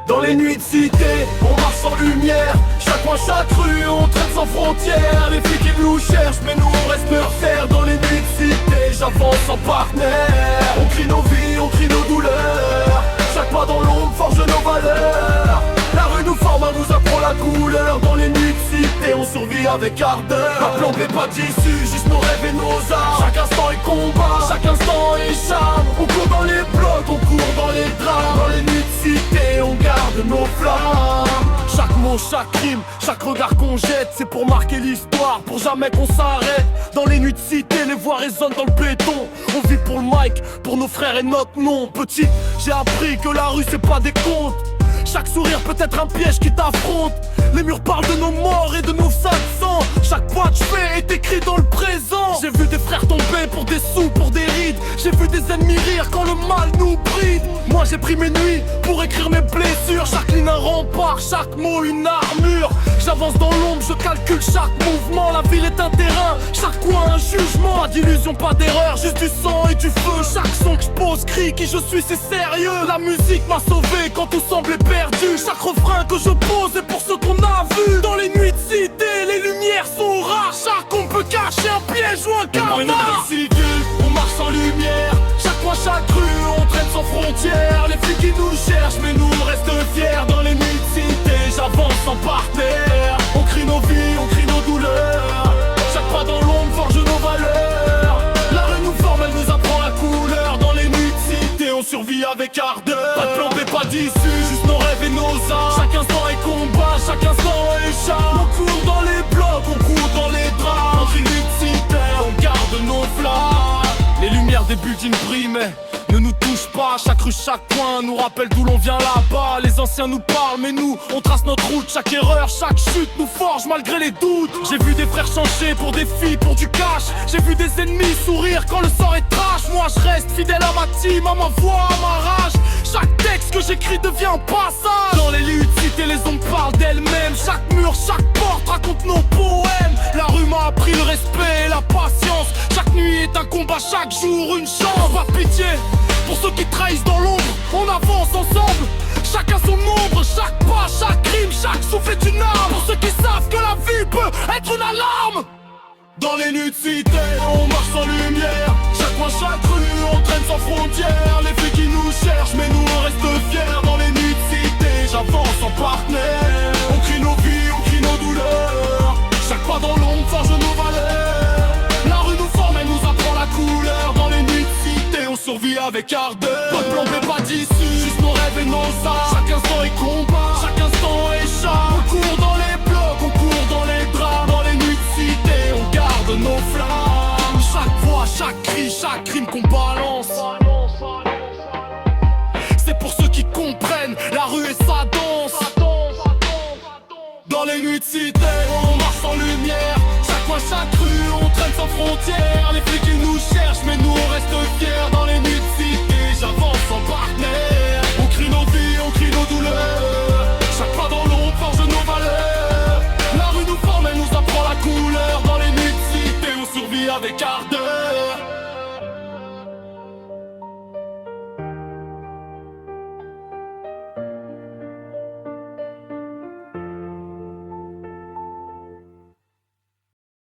Dans les nuits de cité, on marche sans lumière. Chaque coin, chaque rue, on traîne sans frontières. Les flics ils nous cherchent, mais nous on reste meurtrières. Dans les nuits de cité, j'avance sans partenaire. On crie nos vies, on crie nos douleurs. Chaque pas dans l'ombre forge nos valeurs. La rue nous forme, elle nous apprend la couleur. Dans les nuits de cité, on survit avec ardeur. Pas plombé, pas d'issue, juste nos rêves et nos armes. Chaque instant est combat, chaque instant est charme. On court dans les blocs, on court dans les drames. Dans les nuits de cité, on garde nos flammes. Chaque mot, chaque crime, chaque regard qu'on jette, c'est pour marquer l'histoire, pour jamais qu'on s'arrête. Dans les nuits de cité, les voix résonnent dans le béton. On vit pour le mic, pour nos frères et notre nom. Petit, j'ai appris que la rue c'est pas des contes. Chaque sourire peut être un piège qui t'affronte. Les murs parlent de nos morts et de nos sacs de sang. Chaque pas que je fais est écrit dans le présent. J'ai vu des frères tomber pour des sous, pour des rides. J'ai vu des ennemis rire quand le mal nous bride. Moi j'ai pris mes nuits pour écrire mes blessures. Chaque ligne un rempart, chaque mot une armure. J'avance dans l'ombre, je calcule chaque mouvement. La ville est un terrain, chaque coin un jugement. Pas d'illusion, pas d'erreur, juste du sang et du feu. Chaque son que je pose crie qui je suis, c'est sérieux. La musique m'a sauvé quand tout semblait perdu. Chaque refrain que je pose est pour ceux qu'on a vu. Dans les nuits de cité, les lumières sont rares. Chaque on peut cacher un piège ou un canard. Dans une ville civile, on marche sans lumière. Chaque coin, chaque rue, on traîne sans frontières. Les flics qui nous cherchent, mais nous on reste fiers. Dans les nuits de cité, j'avance sans partenaire. On crie nos vies, on crie nos douleurs. Chaque pas dans l'ombre forge nos valeurs. La rue nous forme, elle nous apprend la couleur. Dans les nuits de cité, on survit avec ardeur. Pas de plan B, pas d'issue, juste nos rêves et nos armes. Chaque instant est combat, chaque instant est charme. On court dans les blocs, on court dans les drames. Dans une nuit de cité, on garde nos flammes. Les lumières des buildings brillent, mais ne nous touche pas. Chaque rue, chaque coin nous rappelle d'où l'on vient là-bas. Les anciens nous parlent, mais nous, on trace notre route. Chaque erreur, chaque chute nous forge malgré les doutes. J'ai vu des frères changer pour des filles, pour du cash. J'ai vu des ennemis sourire quand le sort est trash. Moi je reste fidèle à ma team, à ma voix, à ma rage. Chaque texte que j'écris devient un passage. Dans les luttes, cité, les ombres parlent d'elles-mêmes. Chaque mur, chaque porte raconte nos poèmes. La rue m'a appris le respect et la patience. Chaque nuit est un combat, chaque jour une chance. Pas de pitié pour ceux qui trahissent dans l'ombre, on avance ensemble. Chacun son ombre, chaque pas, chaque crime, chaque souffle est une arme. Pour ceux qui savent que la vie peut être une alarme. Dans les nuits de cité, on marche sans lumière. Chaque coin, chaque rue, on traîne sans frontières. Les flics qui nous cherchent, mais nous on reste fiers. Dans les nuits de cité, j'avance sans partenaire. On crie nos vies, on crie nos douleurs. Chaque pas dans l'ombre forge nos valeurs. La rue nous forme, elle nous apprend la couleur. Dans les nuits de cité, on survit avec ardeur. Pas de plan B, pas d'issue, juste nos rêves et nos armes. Chaque instant est combat, chaque instant est charme. On court dans les blocs, on court dans les drames. Dans les nuits de cité, on garde nos flammes. Chaque voix, chaque cri, chaque crime qu'on balance, c'est pour ceux qui comprennent, la rue est sa danse. Dans les nuits de cité, on marche sans lumière. Chaque coin, chaque rue, on traîne sans frontières. Les flics ils nous cherchent, mais nous on reste fiers. Dans les nuits de cité, j'avance sans partenaire. On crie nos vies, on crie nos douleurs. Chaque pas dans l'ombre forge nos valeurs. La rue nous forme, elle nous apprend la couleur. Dans les nuits de cité, on survit avec ardeur.